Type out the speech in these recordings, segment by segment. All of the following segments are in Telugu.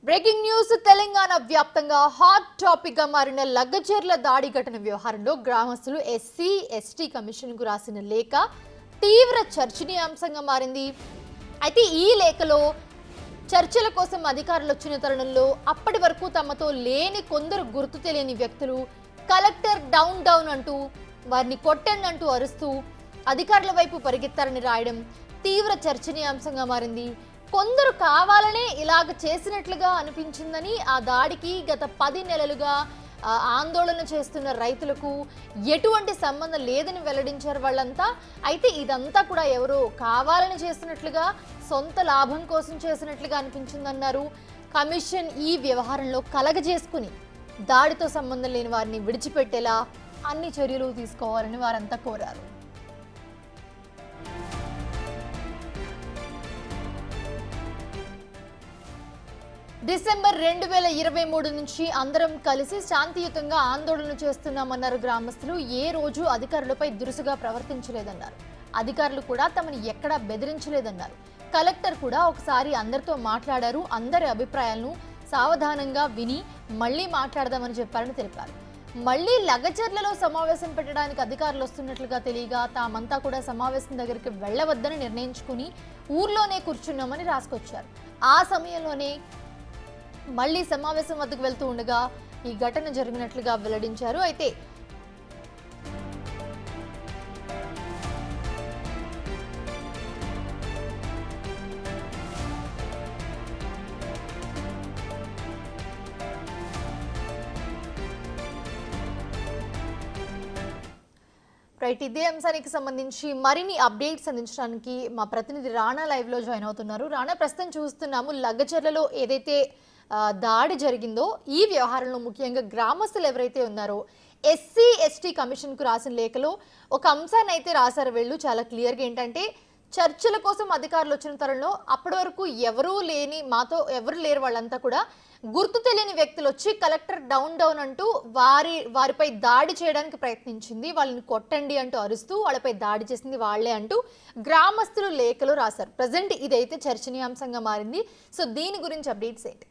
బ్రేకింగ్ న్యూస్ తెలంగాణ వ్యాప్తంగా హాట్ టాపిక్ గా మారిన లగ్గచర్ల దాడి ఘటన వ్యవహారంలో గ్రామస్తులు ఎస్సీ ఎస్టీ కమిషన్ కు రాసిన లేఖ తీవ్ర చర్చనీయాంశంగా మారింది. అయితే ఈ లేఖలో చర్చల కోసం అధికారులు వచ్చిన తరుణంలో అప్పటి వరకు తమతో లేని కొందరు గుర్తు తెలియని వ్యక్తులు కలెక్టర్ డౌన్ డౌన్ అంటూ వారిని కొట్టండి అంటూ అరుస్తూ అధికారుల వైపు పరిగెత్తారని రాయడం తీవ్ర చర్చనీయాంశంగా మారింది. కొందరు కావాలనే ఇలాగ చేసినట్లుగా అనిపించిందని ఆ దాడికి గత 10 నెలలుగా ఆందోళన చేస్తున్న రైతులకు ఎటువంటి సంబంధం లేదని వెల్లడించారు వాళ్ళంతా. అయితే ఇదంతా కూడా ఎవరో కావాలని చేసినట్లుగా సొంత లాభం కోసం చేసినట్లుగా అనిపించిందన్నారు. కమిషన్ ఈ వ్యవహారంలో కలగజేసుకుని దాడితో సంబంధం లేని వారిని విడిచిపెట్టేలా అన్ని చర్యలు తీసుకోవాలని వారంతా కోరారు. డిసెంబర్ 2023 నుంచి అందరం కలిసి శాంతియుతంగా ఆందోళన చేస్తున్నామన్నారు గ్రామస్తులు. ఏ రోజు అధికారులపై దురుసుగా ప్రవర్తించలేదన్నారు. అధికారులు కూడా తమని ఎక్కడా బెదిరించలేదన్నారు. కలెక్టర్ కూడా ఒకసారి అందరితో మాట్లాడారు. అందరి అభిప్రాయాలను సావధానంగా విని మళ్లీ మాట్లాడదామని చెప్పారని తెలిపారు. మళ్లీ లగచర్లలో సమావేశం పెట్టడానికి అధికారులు వస్తున్నట్లుగా తెలియగా తామంతా కూడా సమావేశం దగ్గరికి వెళ్లవద్దని నిర్ణయించుకుని ఊర్లోనే కూర్చున్నామని రాసుకొచ్చారు. ఆ సమయంలోనే మళ్లీ సమావేశం వద్దకు వెళ్తూ ఉండగా ఈ ఘటన జరిగినట్లుగా వెల్లడించారు. అయితే ఇదే అంశానికి సంబంధించి మరిన్ని అప్డేట్స్ అందించడానికి మా ప్రతినిధి రాణా లైవ్ లో జాయిన్ అవుతున్నారు. రాణా, ప్రస్తుతం చూస్తున్నాము లగ్గచర్లలో ఏదైతే దాడి జరిగిందో ఈ వ్యవహారంలో ముఖ్యంగా గ్రామస్తులు ఎవరైతే ఉన్నారో ఎస్సీ ఎస్టీ కమిషన్ కు రాసిన లేఖలో ఒక అంశాన్ని అయితే రాశారు వీళ్ళు. చాలా క్లియర్గా ఏంటంటే చర్చల కోసం అధికారులు వచ్చిన తరుణంలో అప్పటి వరకు ఎవరూ లేని మాతో ఎవరు లేరు వాళ్ళంతా కూడా గుర్తు తెలియని వ్యక్తులు వచ్చి కలెక్టర్ డౌన్ డౌన్ అంటూ వారిపై దాడి చేయడానికి ప్రయత్నించింది. వాళ్ళని కొట్టండి అంటూ అరుస్తూ వాళ్ళపై దాడి చేసింది వాళ్లే అంటూ గ్రామస్తులు లేఖలో రాశారు. ప్రజెంట్ ఇదైతే చర్చనీయాంశంగా మారింది. సో దీని గురించి అప్డేట్స్ ఏంటి?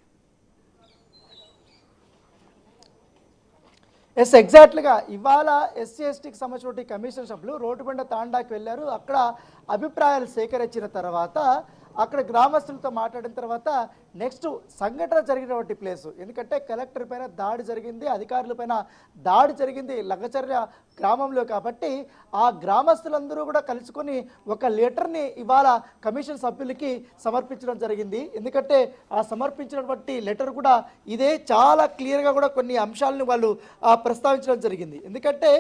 ఎగ్జాక్ట్గా ఇవాళ ఎస్సీ ఎస్టీకి సంబంధించిన కమిషన్ సభ్యులు రోడ్డుబండ తాండాకి వెళ్ళారు. అక్కడ అభిప్రాయాలు సేకరించిన తర్వాత అక్కడ గ్రామస్తులతో మాట్లాడిన తర్వాత నెక్స్ట్ సంఘటన జరిగినటువంటి ప్లేసు, ఎందుకంటే కలెక్టర్ పైన దాడి జరిగింది, అధికారుల పైన దాడి జరిగింది లగచర్య గ్రామంలో. కాబట్టి ఆ గ్రామస్తులందరూ కూడా కలుసుకొని ఒక లెటర్ని ఇవాళ కమిషన్ సభ్యులకి సమర్పించడం జరిగింది. ఎందుకంటే ఆ సమర్పించినటువంటి లెటర్ కూడా ఇదే చాలా క్లియర్గా కూడా కొన్ని అంశాలను వాళ్ళు ప్రస్తావించడం జరిగింది. ఎందుకంటే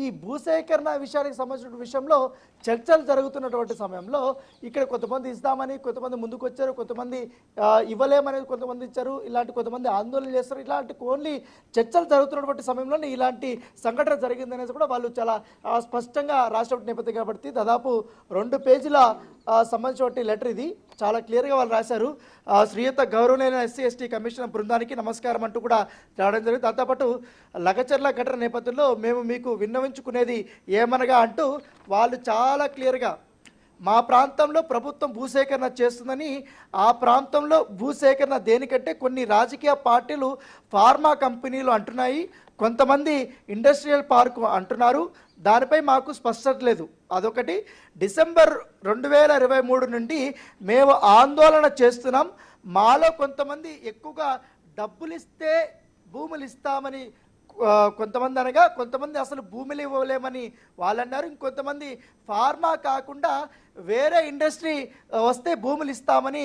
ఈ భూసేకరణ విషయానికి సంబంధించిన విషయంలో చర్చలు జరుగుతున్నటువంటి సమయంలో ఇక్కడ కొంతమంది ఇస్తామని కొంతమంది ముందుకు వచ్చారు, కొంతమంది ఇవ్వలేమనేది కొంతమంది ఇచ్చారు, ఇలాంటి కొంతమంది ఆందోళన చేస్తారు. ఇలాంటి ఓన్లీ చర్చలు జరుగుతున్నటువంటి సమయంలోనే ఇలాంటి సంఘటన జరిగిందనేది కూడా వాళ్ళు చాలా స్పష్టంగా రాసినటువంటి నేపథ్యం కాబట్టి దాదాపు 2 పేజీల సంబంధించిన లెటర్ ఇది. చాలా క్లియర్గా వాళ్ళు రాశారు. శ్రీయుత గౌరవనీయ ఎస్సీ ఎస్టీ కమిషన్ బృందానికి నమస్కారం అంటూ కూడా రావడం జరిగింది. దాంతోపాటు లగచర్ల ఘటన నేపథ్యంలో మేము మీకు విన్నవించుకునేది ఏమనగా అంటూ వాళ్ళు చాలా క్లియర్గా మా ప్రాంతంలో ప్రభుత్వం భూసేకరణ చేస్తుందని, ఆ ప్రాంతంలో భూసేకరణ దేనికంటే కొన్ని రాజకీయ పార్టీలు ఫార్మా కంపెనీలు అంటున్నాయి, కొంతమంది ఇండస్ట్రియల్ పార్క్ అంటున్నారు, దానిపై మాకు స్పష్టత లేదు. అదొకటి. డిసెంబర్ 2023 నుండి మేము ఆందోళన చేస్తున్నాం. మాలో కొంతమంది ఎక్కువగా డబ్బులు ఇస్తే భూములు ఇస్తామని కొంతమంది అనగా, కొంతమంది అసలు భూములు ఇవ్వలేమని వాళ్ళు అన్నారు. ఇంకొంతమంది ఫార్మా కాకుండా వేరే ఇండస్ట్రీ వస్తే భూములు ఇస్తామని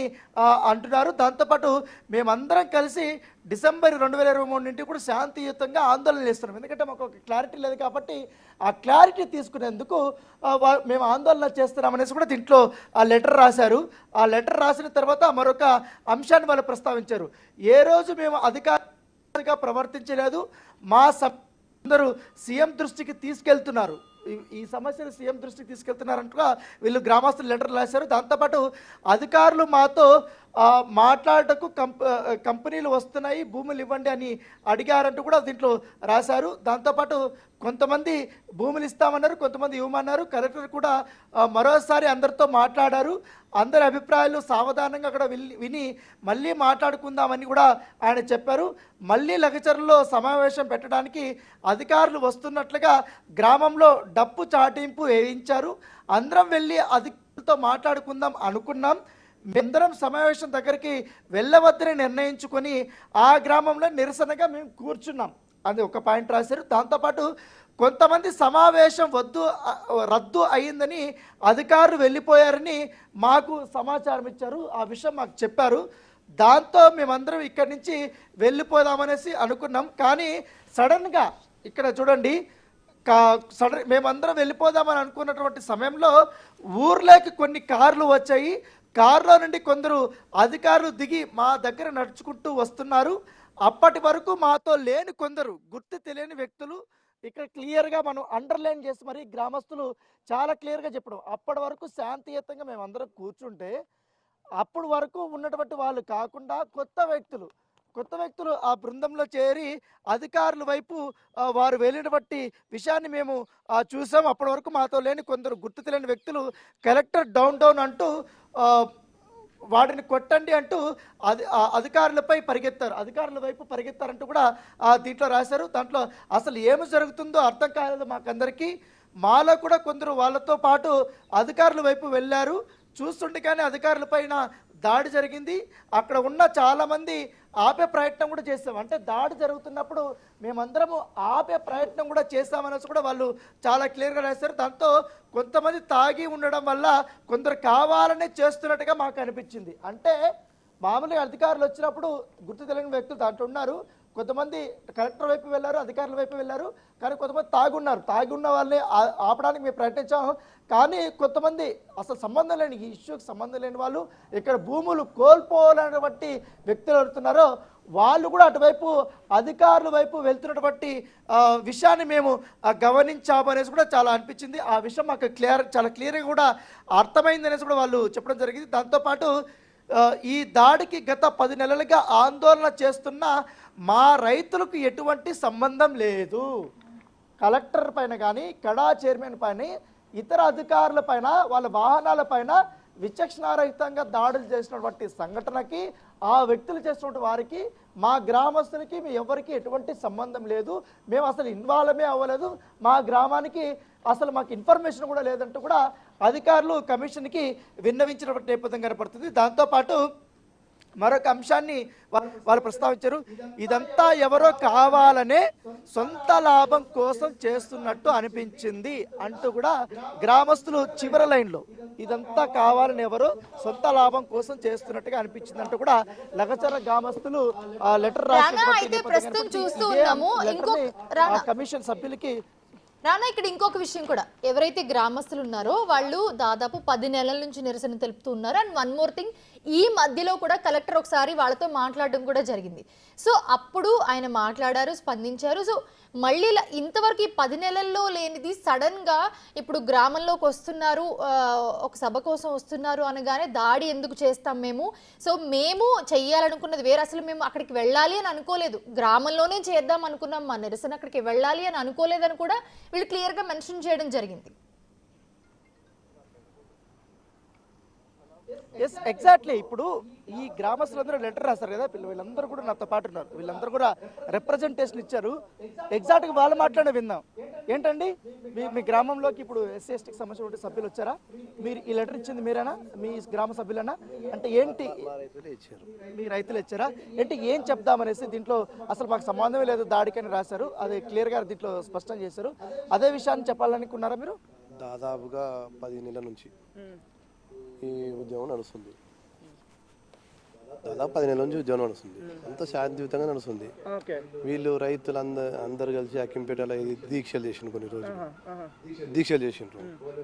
అంటున్నారు. దాంతోపాటు మేమందరం కలిసి డిసెంబర్ 2023 నుండి కూడా శాంతియుతంగా ఆందోళన చేస్తున్నాం. ఎందుకంటే మాకు ఒక క్లారిటీ లేదు కాబట్టి ఆ క్లారిటీ తీసుకునేందుకు మేము ఆందోళన చేస్తున్నామనేసి కూడా దీంట్లో ఆ లెటర్ రాశారు. ఆ లెటర్ రాసిన తర్వాత మరొక అంశాన్ని వాళ్ళు ప్రస్తావించారు. ఏ రోజు మేము అధికారిగా ప్రవర్తించలేదు, మా అందరూ సీఎం దృష్టికి తీసుకెళ్తున్నారు, ఈ సమస్యను సీఎం దృష్టికి తీసుకెళ్తున్నారంటగా వీళ్ళు గ్రామస్తులు లెటర్ రాశారు. దాంతోపాటు అధికారులు మాతో మాట్లాడటకు కంపెనీలు వస్తున్నాయి, భూములు ఇవ్వండి అని అడిగారంటూ కూడా దీంట్లో రాశారు. దాంతోపాటు కొంతమంది భూములు ఇస్తామన్నారు, కొంతమంది ఇవ్వమన్నారు. కలెక్టర్ కూడా మరోసారి అందరితో మాట్లాడారు. అందరి అభిప్రాయాలు సావధానంగా అక్కడ విని మళ్ళీ మాట్లాడుకుందామని కూడా ఆయన చెప్పారు. మళ్ళీ లగచర్లలో సమావేశం పెట్టడానికి అధికారులు వస్తున్నట్లుగా గ్రామంలో డప్పు చాటింపు వేయించారు. అందరం వెళ్ళి అధికారులతో మాట్లాడుకుందాం అనుకున్నాం. మేమందరం సమావేశం దగ్గరికి వెళ్ళవద్దని నిర్ణయించుకొని ఆ గ్రామంలో నిరసనగా మేము కూర్చున్నాం అది ఒక పాయింట్ రాశారు. దాంతోపాటు కొంతమంది సమావేశం రద్దు అయిందని అధికారులు వెళ్ళిపోయారని మాకు సమాచారం ఇచ్చారు. ఆ విషయం మాకు చెప్పారు. దాంతో మేమందరం ఇక్కడి నుంచి వెళ్ళిపోదామనేసి అనుకున్నాం. కానీ సడన్గా ఇక్కడ చూడండి, మేమందరం వెళ్ళిపోదామని అనుకున్నటువంటి సమయంలో ఊర్లోకి కొన్ని కార్లు వచ్చాయి. కారులో నుండి కొందరు అధికారులు దిగి మా దగ్గర నడుచుకుంటూ వస్తున్నారు. అప్పటి వరకు మాతో లేని కొందరు గుర్తు తెలియని వ్యక్తులు ఇక్కడ క్లియర్గా మనం అండర్లైన్ చేసి మరి గ్రామస్తులు చాలా క్లియర్గా చెప్పడం, అప్పటి వరకు శాంతియుతంగా మేమందరం కూర్చుంటే అప్పటి వరకు ఉన్నటువంటి వాళ్ళు కాకుండా కొత్త వ్యక్తులు ఆ బృందంలో చేరి అధికారుల వైపు వారు వెళ్ళినటువంటి విషయాన్ని మేము చూసాం. అప్పటి వరకు మాతో లేని కొందరు గుర్తు తెలియని వ్యక్తులు కలెక్టర్ డౌన్ అంటూ వాటిని కొట్టండి అంటూ అధికారులపై అధికారుల వైపు పరిగెత్తారంటూ కూడా దీంట్లో రాశారు. దాంట్లో అసలు ఏమి జరుగుతుందో అర్థం కాలేదు మాకందరికీ. మాలో కూడా కొందరు వాళ్ళతో పాటు అధికారుల వైపు వెళ్ళారు. చూస్తుండగానే అధికారులపైన దాడి జరిగింది. అక్కడ ఉన్న చాలామంది ఆపే ప్రయత్నం కూడా చేస్తాం. అంటే దాడి జరుగుతున్నప్పుడు మేమందరము ఆపే ప్రయత్నం కూడా చేస్తామనేసి కూడా వాళ్ళు చాలా క్లియర్గా రాశారు. దాంతో కొంతమంది తాగి ఉండడం వల్ల కొందరు కావాలనే చేస్తున్నట్టుగా మాకు అనిపించింది. అంటే మామూలుగా అధికారులు వచ్చినప్పుడు గుర్తు తెలియని వ్యక్తులు దాంట్లో ఉన్నారు. కొంతమంది కలెక్టర్ వైపు వెళ్ళారు, అధికారుల వైపు వెళ్ళారు. కానీ కొంతమంది తాగి ఉన్న వాళ్ళని ఆపడానికి మేము ప్రయత్నించాము. కానీ కొంతమంది అసలు సంబంధం లేని ఈ ఇష్యూకి సంబంధం లేని వాళ్ళు ఇక్కడ భూములు కోల్పోవాలన్నటువంటి వ్యక్తులు ఎవరుతున్నారో వాళ్ళు కూడా అటువైపు అధికారుల వైపు వెళ్తున్నటువంటి విషయాన్ని మేము గమనించామనేసి కూడా చాలా అనిపించింది. ఆ విషయం మాకు చాలా క్లియర్గా కూడా అర్థమైంది అనేసి కూడా వాళ్ళు చెప్పడం జరిగింది. దాంతోపాటు ఈ దాడికి గత 10 నెలలుగా ఆందోళన చేస్తున్న మా రైతులకు ఎటువంటి సంబంధం లేదు. కలెక్టర్ పైన కానీ కడా చైర్మన్ పైన ఇతర అధికారుల పైన వాళ్ళ వాహనాల పైన విచక్షణారహితంగా దాడులు చేసినటువంటి సంఘటనకి ఆ వ్యక్తులు చేసినటువంటి వారికి మా గ్రామస్తులకి మీ ఎవరికి ఎటువంటి సంబంధం లేదు. మేము అసలు ఇన్వాల్వ్ అవ్వలేదు. మా గ్రామానికి అసలు మాకు ఇన్ఫర్మేషన్ కూడా లేదంటూ కూడా అధికారులు కమిషన్కి విన్నవించినటువంటి నేపథ్యం కనపడుతుంది. దాంతోపాటు మరొక అంశాన్ని వాళ్ళు ప్రస్తావించారు. ఇదంతా ఎవరో కావాలనే సొంత లాభం కోసం చేస్తున్నట్టు అనిపించింది అంటూ కూడా గ్రామస్తులు చివరి లైన్లో ఇదంతా కావాలని ఎవరో సొంత లాభం కోసం చేస్తున్నట్టుగా అనిపించింది అంటూ కూడా లగచర్ల గ్రామస్తులు లెటర్ రాసినటువంటి కమిషన్ సభ్యులకి రానా ఇక్కడ ఇంకొక విషయం కూడా, ఎవరైతే గ్రామస్తులు ఉన్నారో వాళ్ళు దాదాపు 10 నెలల నుంచి నిరసన తెలుపుతూ ఉన్నారు. అండ్ వన్ మోర్ థింగ్, ఈ మధ్యలో కూడా కలెక్టర్ ఒకసారి వాళ్ళతో మాట్లాడడం కూడా జరిగింది. సో అప్పుడు ఆయన మాట్లాడారు, స్పందించారు. సో మళ్ళీ ఇంతవరకు ఈ 10 నెలల్లో లేనిది సడన్గా ఇప్పుడు గ్రామంలోకి వస్తున్నారు, ఒక సభ కోసం వస్తున్నారు అనగానే దాడి ఎందుకు చేస్తాం మేము చెయ్యాలనుకున్నది వేరే. అసలు మేము అక్కడికి వెళ్ళాలి అని అనుకోలేదు, గ్రామంలోనే చేద్దాం అనుకున్నాం, మా నిరసన అక్కడికి వెళ్ళాలి అని అనుకోలేదని కూడా వీళ్ళు క్లియర్గా మెన్షన్ చేయడం జరిగింది. Yes exactly. ఇప్పుడు ఈ గ్రామస్తులందరూ లెటర్ రాస్తారు కదా, వీళ్ళందరూ కూడా నాతో పాటు ఉన్నారు. వీళ్ళందరూ కూడా రిప్రజెంటేషన్ ఇచ్చారు. ఎగ్జాక్ట్గా వాళ్ళు మాట్లాడే విందాం. ఏంటండి మీ గ్రామంలోకి ఇప్పుడు ఎస్సీ ఎస్టీకి సంబంధించిన సభ్యులు వచ్చారా? మీరు ఈ లెటర్ ఇచ్చింది మీరేనా, మీ గ్రామ సభ్యులనా? అంటే ఏంటి మీ రైతులు ఇచ్చారా? ఏంటి ఏం చెప్దామనేసి దీంట్లో అసలు మాకు సంబంధమే లేదు దాడికని రాశారు. అది క్లియర్గా దీంట్లో స్పష్టం చేశారు. అదే విషయాన్ని చెప్పాలనుకున్నారా మీరు? దాదాపుగా 10 నెలల నుంచి ఈ ఉద్యమం నడుస్తుంది. దాదాపు 10 నెలల నుంచి ఉద్యమం నడుస్తుంది. అంత శాంతియుతంగా నడుస్తుంది. వీళ్ళు రైతులు అందరు కలిసి అక్కింపేటలో దీక్షలు చేసిండ్రు, కొన్ని రోజులు దీక్షలు చేసిండ్రు,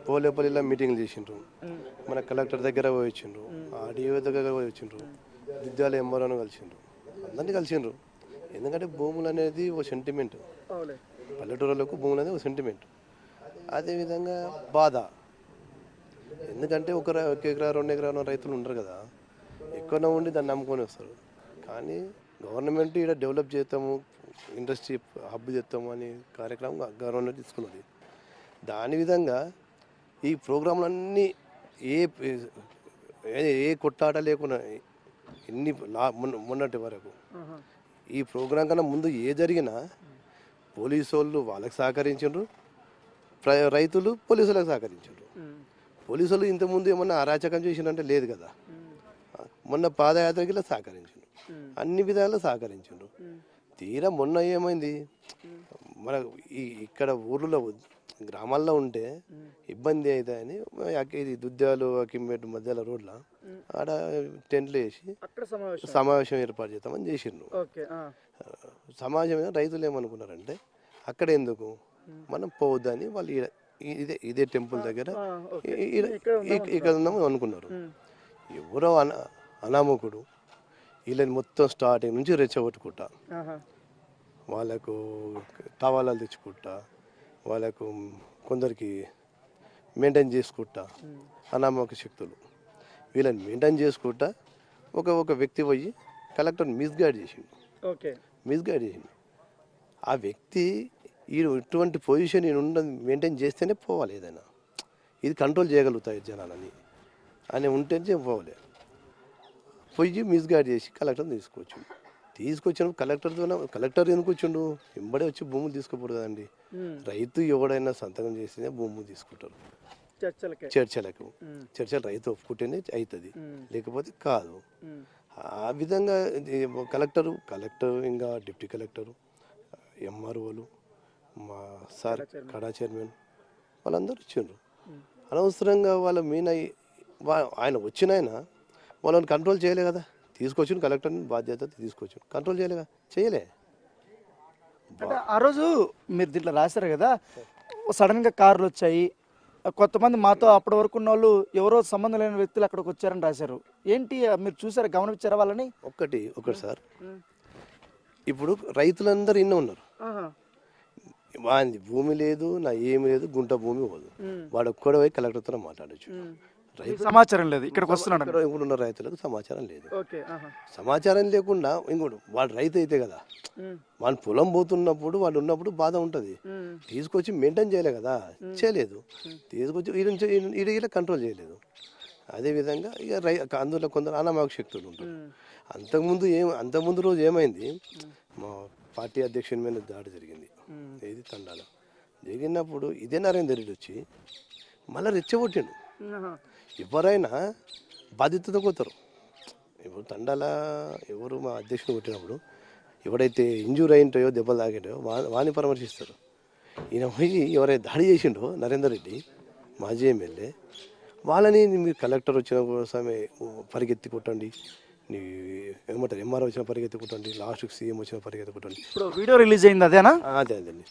పోలేపల్లిలో మీటింగ్లు చేసిండ్రు, మన కలెక్టర్ దగ్గర పోయి వచ్చిండ్రు, ఆర్డీఓ దగ్గర పోయి వచ్చిండ్రు, విద్యాలయ ఎంబోలను కలిసిండ్రు, అందరినీ కలిసిండ్రు. ఎందుకంటే భూములు అనేది ఓ సెంటిమెంట్, పల్లెటూరులకు భూములు అనేది ఓ సెంటిమెంట్. అదేవిధంగా బాధ, ఎందుకంటే 1 ఎకరా 2 ఎకరాల రైతులు ఉండరు కదా. ఎక్కువనే ఉండి దాన్ని నమ్ముకొని వస్తారు. కానీ గవర్నమెంట్ ఇక్కడ డెవలప్ చేస్తాము, ఇండస్ట్రీ హబ్ చేస్తాము అని కార్యక్రమం గవర్నమెంట్ తీసుకున్నది. దాని విధంగా ఈ ప్రోగ్రాంలన్నీ ఏ ఏ కొట్టాట లేకుండా ఎన్ని మొన్నటి వరకు ఈ ప్రోగ్రాం కన్నా ముందు ఏ జరిగినా పోలీసు వాళ్ళు వాళ్ళకి సహకరించారు, రైతులు పోలీసులకు సహకరించారు. పోలీసు వాళ్ళు ఇంతకుముందు ఏమన్నా అరాచకం చేసినంటే లేదు కదా. మొన్న పాదయాత్రకి ఇలా సహకరించారు, అన్ని విధాలా సహకరించారు. తీరా మొన్న ఏమైంది, మన ఇక్కడ ఊర్లో గ్రామాల్లో ఉంటే ఇబ్బంది అవుతాయని ఇది దుద్దాలు అకింపేట మధ్యలో రోడ్ల ఆడ టెంట్లు వేసి సమావేశం ఏర్పాటు చేద్దామని చేసిండ్రు. సమాజం రైతులు ఏమనుకున్నారంటే అక్కడ ఎందుకు మనం పోవద్దని వాళ్ళు ఇదే టెంపుల్ దగ్గర ఇక్కడ ఉందామని అనుకున్నారు. ఎవరో అనామకుడు వీళ్ళని మొత్తం స్టార్టింగ్ నుంచి రెచ్చగొట్టుకుంటా, వాళ్ళకు టవాలాలు తెచ్చుకుంటా, వాళ్ళకు కొందరికి మెయింటైన్ చేసుకుంటా, అనామక శక్తులు వీళ్ళని మెయింటైన్ చేసుకుంటా ఒక వ్యక్తి పోయి కలెక్టర్ని మిస్గైడ్ చేసిండు. ఆ వ్యక్తి ఇటువంటి పొజిషన్ మెయింటైన్ చేస్తేనే పోవాలి. ఏదైనా ఇది కంట్రోల్ చేయగలుగుతాయి జనాలని అని ఉంటేనే పోవాలి. పోయి మిస్గైడ్ చేసి కలెక్టర్ని తీసుకొచ్చినప్పుడు కలెక్టర్ ఎందుకు వచ్చిండు, వెంబడే వచ్చి భూములు తీసుకోకూడదు కదండి. రైతు ఎవడైనా సంతకం చేస్తేనే భూములు తీసుకుంటారు. చర్చలు రైతు ఒప్పుకుంటేనే అవుతుంది, లేకపోతే కాదు. ఆ విధంగా కలెక్టర్ ఇంకా డిప్యూటీ కలెక్టరు, ఎంఆర్ఓలు, మా సార్ కడా చైర్మన్ వాళ్ళందరూ వచ్చిండ్రు. అనవసరంగా వాళ్ళ ఆయన వచ్చిన వాళ్ళని కంట్రోల్ చేయలే కదా. తీసుకొచ్చిన కలెక్టర్ని బాధ్యత తీసుకొచ్చాను, కంట్రోల్ చేయలే. అంటే ఆ రోజు మీరు దీంట్లో రాశారు కదా, సడన్గా కార్లు వచ్చాయి, కొంతమంది మాతో అప్పటి వరకు ఉన్న వాళ్ళు ఎవరో సంబంధం లేని వ్యక్తులు అక్కడికి వచ్చారని రాశారు. ఏంటి మీరు చూసారా, గమనించారా వాళ్ళని? ఒకటి సార్, ఇప్పుడు రైతులందరూ ఇన్న ఉన్నారు. వాడి భూమి లేదు, నా ఏమి లేదు, గుంట భూమి పోదు. వాడు ఒక్కడే పోయి కలెక్టర్తో మాట్లాడచ్చు. సమాచారం లేదు, ఇక్కడికి వస్తున్నాడు. ఇంకొన్న రైతులకు సమాచారం లేదు. సమాచారం లేకుండా ఇంకోటి వాడు రైతు అయితే కదా, వాడు పొలం పోతున్నప్పుడు వాడు ఉన్నప్పుడు బాధ ఉంటుంది. తీసుకొచ్చి మెయింటైన్ చేయలే కదా, చేయలేదు. తీసుకొచ్చి ఈడ కంట్రోల్ చేయలేదు. అదేవిధంగా ఇక అందులో కొందరు అనామక శక్తులు ఉంటారు. అంతకుముందు రోజు ఏమైంది, మా పార్టీ అధ్యక్షుని మీద దాడి జరిగింది. ఇది తండాల జరిగినప్పుడు ఇదే నరేందర్ రెడ్డి వచ్చి మళ్ళీ రెచ్చగొట్టిండు. ఎవరైనా బాధ్యతతో పోతారు. ఇప్పుడు తండాల ఎవరు మా అధ్యక్షుని కొట్టినప్పుడు ఎవడైతే ఇంజూర్ అయింటాయో, దెబ్బలు తాగింటాయో వాడిని పరామర్శిస్తారు. ఈయన పోయి ఎవరైతే దాడి చేసిండో నరేందర్ రెడ్డి మాజీ ఎమ్మెల్యే, వాళ్ళని మీరు కలెక్టర్ వచ్చిన కోసమే పరిగెత్తి కొట్టండి, నీ ఏమంటారు ఎంఆర్ఓ వచ్చిన పరిగెత్తి కొట్టండి, లాస్ట్కి సీఎం వచ్చిన పరిగెత్తి కొట్టండి. ఇప్పుడు వీడియో రిలీజ్ అయింది అదేనా? అదండి.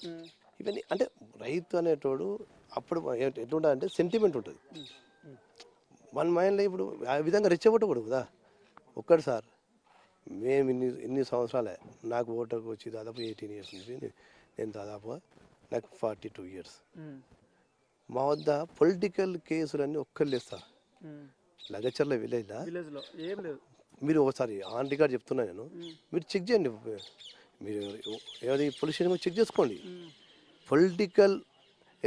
ఇవన్నీ అంటే రైతు అనేటోడు అప్పుడు ఎట్లుంటుందంటే సెంటిమెంట్ ఉంటుంది మన మైండ్లో. ఇప్పుడు ఆ విధంగా రెచ్చగొట్టకూడదు కదా. ఒక్కటి సార్, మేము ఇన్ని సంవత్సరాలే, నాకు ఓటర్కి వచ్చి దాదాపు 18 years నుంచి, నేను దాదాపు నాకు 42 years. మా వద్ద పొలిటికల్ కేసులన్నీ ఒక్కళ్ళు సార్. లగచర్ల విలేజ్లో ఏం లేదు. మీరు ఒకసారి ఆన్ రికార్డ్ చెప్తున్నా నేను, మీరు చెక్ చేయండి. మీరు ఏది పోలీస్ స్టేషన్ చెక్ చేసుకోండి. పొలిటికల్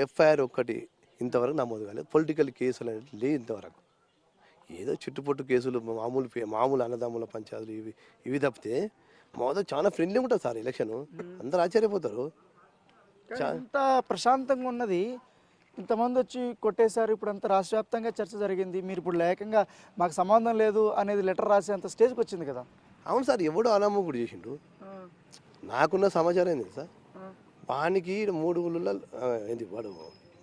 ఎఫ్ఐఆర్ ఒక్కటి ఇంతవరకు నమోదు కాలేదు. పొలిటికల్ కేసులు అనేది లేదు ఇంతవరకు. ఏదో చుట్టుపట్టు కేసులు, మామూలు అన్నదమ్ముల పంచాయతీలు ఇవి తప్పితే మాతో చాలా ఫ్రెండ్లీ ఉంటుంది సార్. ఎలక్షన్ అందరూ ఆశ్చర్యపోతారు. ఎంత ప్రశాంతంగా ఉన్నది, ఇంతమంది వచ్చి కొట్టేశారు. ఇప్పుడు అంతా రాష్ట్ర వ్యాప్తంగా చర్చ జరిగింది. మీరు ఇప్పుడు లేకంగా మాకు సంబంధం లేదు అనేది లెటర్ రాసేంత స్టేజ్కి వచ్చింది కదా. అవును సార్, ఎవడో అనామకుడు చేసిండు. నాకున్న సమాచారం ఏంది సార్, వానికి 3 ఊళ్ళలో ఏంటి వాడు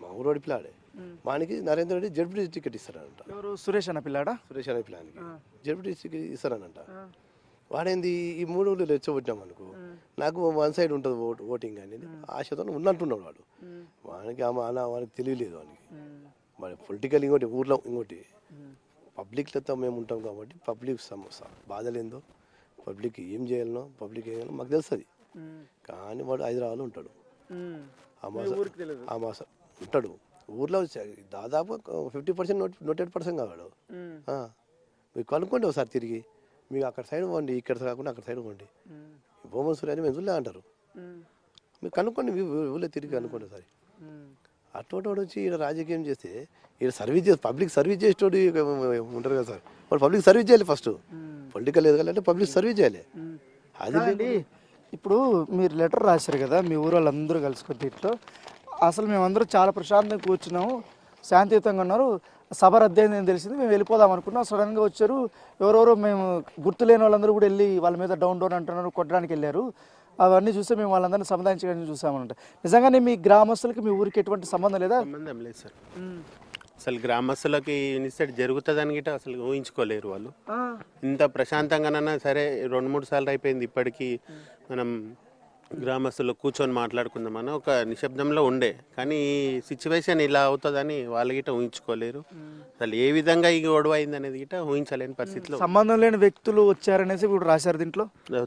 మా ఊరోడి పిల్లాడే, వానికి నరేంద్ర రెడ్డి జడ్పీ టికెట్ ఇస్తారనంట. ఎవరు? సురేష్ అన్న పిల్లాడా? సురేష్ అనే పిల్లానికి జడ్పీ టికెట్ ఇస్తారనంట. వాడేంది ఈ 3 ఊళ్ళు రెచ్చగొట్టాం అనుకో, నాకు 1 side ఉంటుంది ఓటింగ్ అనేది ఆశతో ఉన్నట్టున్నాడు వాడు. వానికి వానికి తెలియలేదు. వాడి పొలిటికల్ ఇంకోటి ఊర్లో ఇంకోటి పబ్లిక్లతో మేము ఉంటాం కాబట్టి పబ్లిక్ సమస్య బాధలేందో, పబ్లిక్ ఏం చేయాలనో, పబ్లిక్ ఏం చేయాలో మాకు తెలుస్తుంది. కానీ వాడు హైదరాబాద్లో ఉంటాడు, ఆ మాసం ఉంటాడు. ఊర్లో దాదాపు 50% నోటెడ్ పర్సన్ కావాడు. మీరు కనుక్కోండి ఒకసారి తిరిగి, మీకు అక్కడ సైడ్ పోండి, ఇక్కడ కాకుండా అక్కడ సైడ్ పోండి. భూమన్ సూర్య అని మేము చూడలే అంటారు. మీరు కనుక్కోండి, ఊళ్ళో తిరిగి కనుక్కోండి ఒకసారి. అటువంటి వచ్చి ఇక్కడ రాజకీయం చేస్తే ఇక్కడ సర్వీస్ చేసి పబ్లిక్ సర్వీస్ చేసేటోడు ఉంటారు కదా సార్, వాళ్ళు పబ్లిక్ సర్వీస్ చేయాలి. ఫస్ట్ పొలిటికల్ ఎదగాలంటే పబ్లిక్ సర్వీస్ చేయాలి. అది అండి ఇప్పుడు మీరు లెటర్ రాశారు కదా మీ ఊరు వాళ్ళందరూ కలుసుకొని దీంట్లో, అసలు మేమందరూ చాలా ప్రశాంతంగా కూర్చున్నాము, శాంతియుతంగా ఉన్నారు, సభ రద్దయిందని తెలిసింది, మేము వెళ్ళిపోదాం అనుకున్నాం. సడన్గా వచ్చారు ఎవరెవరో, మేము గుర్తులేని వాళ్ళందరూ కూడా వెళ్ళి వాళ్ళ మీద డౌన్ డౌన్ అంటున్నారు, కొట్టడానికి వెళ్ళారు. అవన్నీ చూస్తే మేము వాళ్ళందరినీ సమాధానించడానికి చూసామన్నమాట. నిజంగానే మీ గ్రామస్తులకి మీ ఊరికి ఎటువంటి సంబంధం లేదా? సంబంధం లేదు సార్. అసలు గ్రామస్తులకి ఇన్సిడెంట్ జరుగుతుందని గిట్ట అసలు ఊహించుకోలేరు వాళ్ళు. ఇంత ప్రశాంతంగానన్నా సరే 2-3 సార్లు అయిపోయింది, ఇప్పటికీ మనం గ్రామస్తులు కూర్చొని మాట్లాడుకుందామని ఒక నిశ్శబ్దంలో ఉండే. కానీ ఈ సిచ్యువేషన్ ఇలా అవుతుందని వాళ్ళు గిట్ట ఊహించుకోలేరు. అసలు ఏ విధంగా ఈ గొడవ అయింది అనేది గిట్ట ఊహించలేని పరిస్థితిలో సంబంధం లేని వ్యక్తులు వచ్చారనేసి ఇప్పుడు రాశారు దీంట్లో.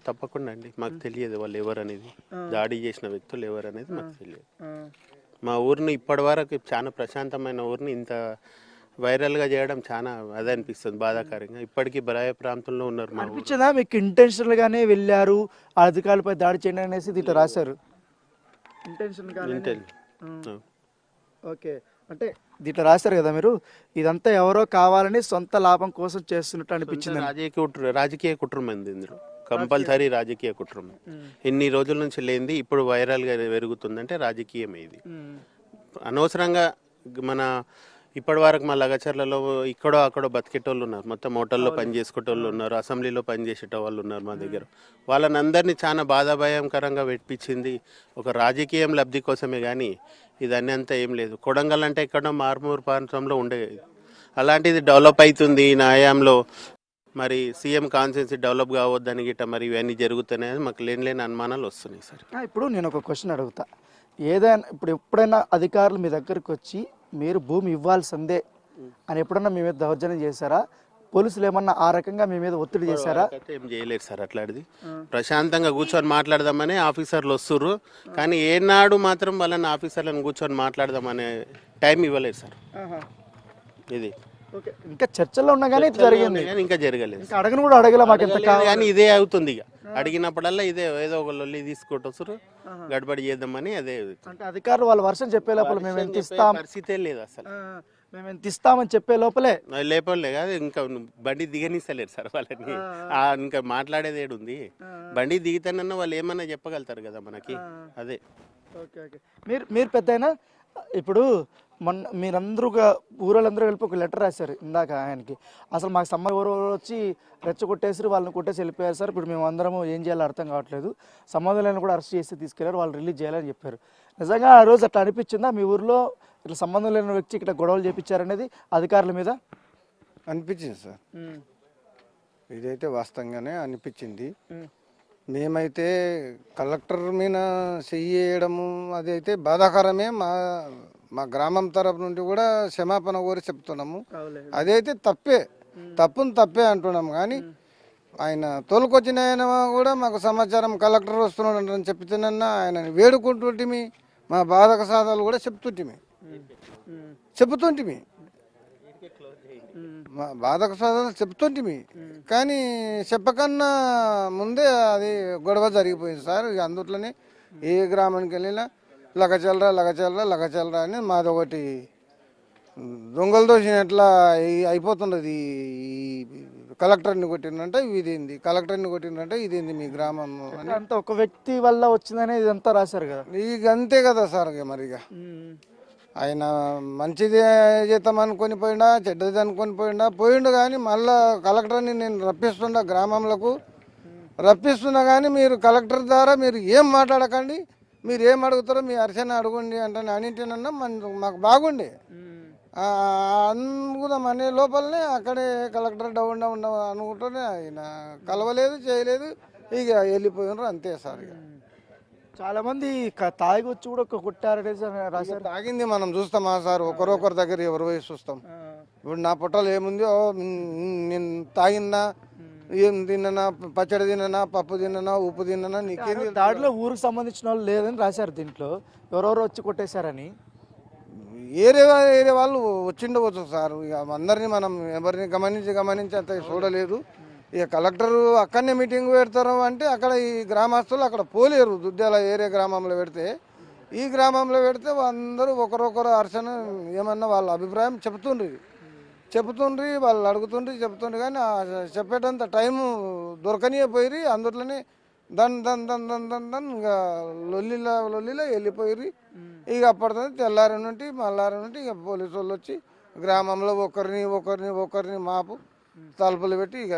తప్పకుండా అండి, మాకు తెలియదు వాళ్ళు ఎవరు అనేది, దాడి చేసిన వ్యక్తులు ఎవరు అనేది మాకు తెలియదు. మా ఊరిని ఇప్పటి వరకు చాలా ప్రశాంతమైన ఊరిని ఇంత వైరల్గా చేయడం చాలా అదే అనిపిస్తుంది, బాధాకరంగా. ఇప్పటికీ భయ ప్రాంతంలో ఉన్నారు మా ఊరు. అనిపించదా మీకు ఇంటెన్షనల్గానే వెళ్ళారు ఆ అధికారులపై దాడి చేయండి అనేసి దీంట్లో రాశారు? ఓకే, అంటే దీంట్లో రాశారు కదా మీరు, ఇదంతా ఎవరో కావాలని సొంత లాభం కోసం చేస్తున్నట్టు అనిపించింది. రాజకీయ కుట్రమ ఇందులో, కంపల్సరీ రాజకీయ కుట్రమ. ఎన్ని రోజుల నుంచి లేనిది ఇప్పుడు వైరల్గా పెరుగుతుందంటే రాజకీయమే ఇది. అనవసరంగా మన ఇప్పటి వరకు మా లగచర్లలో ఇక్కడో అక్కడో బతికేటోళ్ళు ఉన్నారు, మొత్తం హోటల్లో పని చేసుకునేటోళ్ళు ఉన్నారు, అసెంబ్లీలో పని చేసేటోళ్ళు ఉన్నారు మా దగ్గర. వాళ్ళని అందరినీ చాలా బాధాభయంకరంగా పెట్టించింది ఒక రాజకీయం లబ్ధి కోసమే, కానీ ఇదన్నీ అంతా ఏం లేదు. కొడంగల్ అంటే ఎక్కడో మారుమూరు ప్రాంతంలో ఉండేది, అలాంటిది డెవలప్ అవుతుంది నా హయాంలో. మరి సీఎం కాన్స్టిట్యున్సీ డెవలప్ కావద్దని గిట్ట మరి ఇవన్నీ జరుగుతున్నాయని మాకు లేని అనుమానాలు వస్తున్నాయి సార్. ఇప్పుడు నేను ఒక క్వశ్చన్ అడుగుతా, ఏదైనా ఇప్పుడు ఎప్పుడైనా అధికారులు మీ దగ్గరికి వచ్చి మీరు భూమి ఇవ్వాల్సిందే అని ఎప్పుడన్నా మీ మీద దౌర్జన్యం చేశారా? పోలీసులు ఏమన్నా ఆ రకంగా మీ మీద ఒత్తిడి చేశారా? ఏం చేయలేదు సార్ అట్లాంటిది. ప్రశాంతంగా కూర్చొని మాట్లాడదామని ఆఫీసర్లు వస్తుర్రు, కానీ ఏనాడు మాత్రం వాళ్ళని ఆఫీసర్లను కూర్చొని మాట్లాడదామనే టైం ఇవ్వలేదు సార్. ఇది ఇంకా చర్చల్లో ఉన్నా కానీ జరిగింది, ఇంకా జరగలేదు. అడగను కూడా అడగల మాకు ఎంత కానీ ఇదే అవుతుంది. ఇక అడిగినప్పుడల్లా ఇదే ఏదో ఒక లొల్లి తీసుకుంటూ వస్తారు, గడబడి చేద్దామని అదే. అంటే అధికారులు వాళ్ళ వర్షం చెప్పే లోపల మేము ఎంత ఇస్తాం పరిస్థితే లేదు అసలు, మేము ఎంత ఇస్తామని చెప్పే లోపలే లేపలే కాదు, ఇంకా బండి దిగనిస్తలేరు సార్ వాళ్ళని. ఇంకా మాట్లాడేది ఏడుంది, బండి దిగితేనన్నా వాళ్ళు ఏమన్నా చెప్పగలుగుతారు కదా మనకి. అదే ఓకే ఓకే మీరు పెద్దయినా ఇప్పుడు మొన్న మీరందరూ ఊరోళ్ళందరూ వెళ్ళి ఒక లెటర్ రాశారు ఇందాక ఆయనకి, అసలు మాకు ఎవరు వచ్చి రెచ్చగొట్టేసి వాళ్ళని కొట్టేసి వెళ్ళిపోయారు సార్, ఇప్పుడు మేము అందరము ఏం చేయాలో అర్థం కావట్లేదు, సంబంధం కూడా అరెస్ట్ చేసి తీసుకెళ్లారు, వాళ్ళు రిలీజ్ చేయాలని చెప్పారు. నిజంగా ఆ రోజు అట్లా అనిపించిందా మీ ఊర్లో ఇట్లా సంబంధం లేని వ్యక్తి ఇక్కడ గొడవలు చేపించారనేది అధికారుల మీద? అనిపించింది సార్, ఇదైతే వాస్తవంగానే అనిపించింది. మేమైతే కలెక్టర్ మీద చెయ్యడము అదైతే బాధాకరమే. మా గ్రామం తరపు నుండి కూడా క్షమాపణ కోరి చెప్తున్నాము. అదైతే తప్పే అంటున్నాము. కానీ ఆయన తోలుకొచ్చిన ఆయన కూడా మాకు సమాచారం కలెక్టర్ వస్తున్నాడు అని చెప్తేనన్నా ఆయనని వేడుకుంటుంటిమి, మా బాధక సాధాలు కూడా చెప్తుంటిమి. మా బాధక సాధాలు చెప్తుంటిమి, కానీ చెప్పకన్నా ముందే అది గొడవ జరిగిపోయింది సార్. ఇక అందుట్లోనే ఏ గ్రామానికి వెళ్ళినా లగచల్లరా అని మాదొకటి దొంగలు దోసినట్లా అయిపోతున్నది. కలెక్టర్ని కొట్టిందంటే ఇదేంది, కలెక్టర్ని కొట్టిందంటే ఇదేంది మీ గ్రామం అని. అంత ఒక వ్యక్తి వల్ల వచ్చిందనే ఇదంతా రాశారు కదా. ఇక అంతే కదా సార్. మరిగా ఆయన మంచిది చేద్దాం అనుకొని పోయిండా, చెడ్డది అనుకొని పోయిండు. కానీ మళ్ళా కలెక్టర్ని నేను రప్పిస్తున్నా కానీ మీరు కలెక్టర్ ద్వారా మీరు ఏం మాట్లాడకండి, మీరు ఏం అడుగుతారో మీ అర్చన అడగండి అంటే అన్నింటినన్నా మాకు బాగుండే అనుకుందాం అనే లోపలనే అక్కడే కలెక్టర్ డౌన్ అనుకుంటూనే ఆయన కలవలేదు, చేయలేదు, ఇక వెళ్ళిపోయినారు అంతే సార్. ఇక చాలా మంది తాగి వచ్చి కూడా కొట్టారనేసి రాశారు. తాగింది మనం చూస్తామా సార్? ఒకరొకరి దగ్గర ఎవరు పోయి చూస్తాం? ఇప్పుడు నా పొట్టలో ఏముందో నేను తాగిందా, ఏం తిన్నా, పచ్చడి తిన్నా, పప్పు తిన్నా, ఉప్పు తిన్నా, నీకేం దాడిలో ఊరికి సంబంధించిన వాళ్ళు లేదని రాశారు దీంట్లో, ఎవరెవరు వచ్చి కొట్టేశారని. ఏరే వాళ్ళు వచ్చిండవచ్చు సార్. ఇక అందరినీ మనం ఎవరిని గమనించి అంత చూడలేదు. ఇక కలెక్టర్ అక్కడనే మీటింగ్ పెడతారు అంటే అక్కడ ఈ గ్రామస్తులు అక్కడ పోలేరు. దుద్యాల ఏరియా గ్రామంలో పెడితే ఈ గ్రామంలో పెడితే అందరూ ఒకరొకరు అర్చన ఏమన్నా వాళ్ళ అభిప్రాయం చెబుతుండ్రి వాళ్ళు చెబుతుండ్రి కానీ చెప్పేటంత టైము దొరకనియే పోయి అందులోనే దన్ ఇక లొల్లిలో వెళ్ళిపోయి ఇక అప్పటితో తెల్లారి నుండి మల్లారి నుండి ఇక పోలీసు వాళ్ళు వచ్చి గ్రామంలో ఒకరిని మాపు తలుపులు పెట్టి ఇక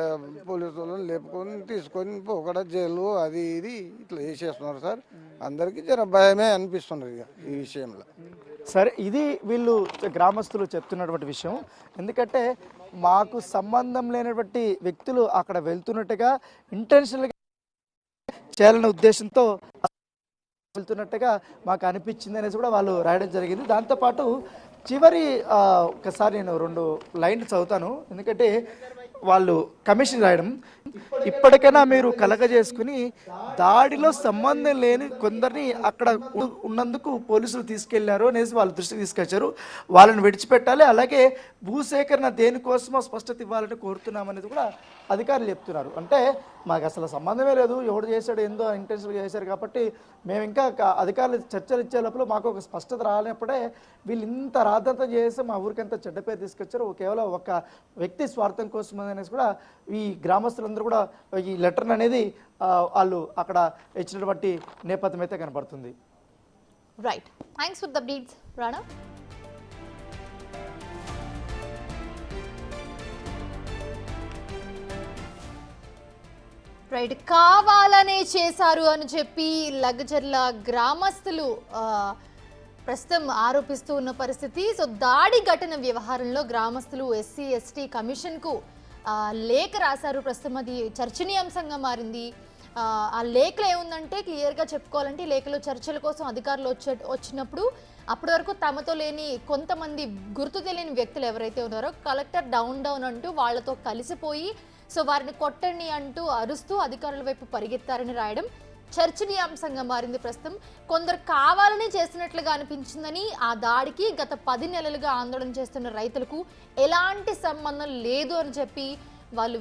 పోలీసు వాళ్ళని లేపుకొని తీసుకొని పోకడ జైలు అది ఇది ఇట్లా చేసేస్తున్నారు సార్. అందరికీ జర భయమే అనిపిస్తున్నారు ఇక ఈ విషయంలో. సరే, ఇది వీళ్ళు గ్రామస్తులు చెప్తున్నటువంటి విషయం. ఎందుకంటే మాకు సంబంధం లేనటువంటి వ్యక్తులు అక్కడ వెళ్తున్నట్టుగా ఇంటెన్షనల్గా చేయాలనే ఉద్దేశంతో వెళ్తున్నట్టుగా మాకు అనిపించింది అనేసి కూడా వాళ్ళు రాయడం జరిగింది. దాంతోపాటు చివరి ఒకసారి నేను 2 లైన్లు చదువుతాను. ఎందుకంటే వాళ్ళు కమిషన్ రాయడం, ఇప్పటికైనా మీరు కలగజేసుకుని దాడిలో సంబంధం లేని కొందరిని అక్కడ ఉన్నందుకు పోలీసులు తీసుకెళ్లారు అనేసి వాళ్ళ దృష్టికి తీసుకొచ్చారు. వాళ్ళని విడిచిపెట్టాలి, అలాగే భూసేకరణ దేనికోసమో స్పష్టత ఇవ్వాలని కోరుతున్నామనేది కూడా అధికారులు చెప్తున్నారు. అంటే మాకు అసలు సంబంధమే లేదు, ఎవడు చేశాడు ఏందో ఇంటెన్షన్గా చేశారు కాబట్టి మేము ఇంకా అధికారులు చర్చలు ఇచ్చే లోపల మాకు ఒక స్పష్టత రానప్పుడే వీళ్ళు ఇంత రాద్ధాంతం చేసి మా ఊరికి ఎంత చెడ్డ పేరు తీసుకొచ్చారు, కేవలం ఒక వ్యక్తి స్వార్థం కోసం అనేసి కూడా ఈ గ్రామస్తులందరూ కూడా ఈ లెటర్ అనేది వాళ్ళు అక్కడ ఇచ్చినటువంటి నేపథ్యం అయితే కనబడుతుంది. Right, thanks for the updates Rana. Right, కావాలనే చేశారు అని చెప్పి లగజర్ల గ్రామస్తులు ప్రస్తుతం ఆరోపిస్తూ ఉన్న పరిస్థితి. సో దాడి ఘటన వ్యవహారంలో గ్రామస్తులు ఎస్సీ ఎస్టీ కమిషన్కు లేఖ రాశారు. ప్రస్తుతం అది చర్చనీయాంశంగా మారింది. ఆ లేఖలో ఏముందంటే క్లియర్గా చెప్పుకోవాలంటే ఈ లేఖలో చర్చల కోసం అధికారులు వచ్చినప్పుడు అప్పటి వరకు తమతో లేని కొంతమంది గుర్తు తెలియని వ్యక్తులు ఎవరైతే ఉన్నారో కలెక్టర్ డౌన్ అంటూ వాళ్ళతో కలిసిపోయి సో వారిని కొట్టండి అంటూ అరుస్తూ అధికారుల వైపు పరిగెత్తారని రాయడం చర్చనీయాంశంగా మారింది. ప్రస్తుతం కొందరు కావాలని చేసినట్లుగా అనిపించిందని, ఆ దాడికి గత 10 నెలలుగా ఆందోళన చేస్తున్న రైతులకు ఎలాంటి సంబంధం లేదు అని చెప్పి వాళ్ళు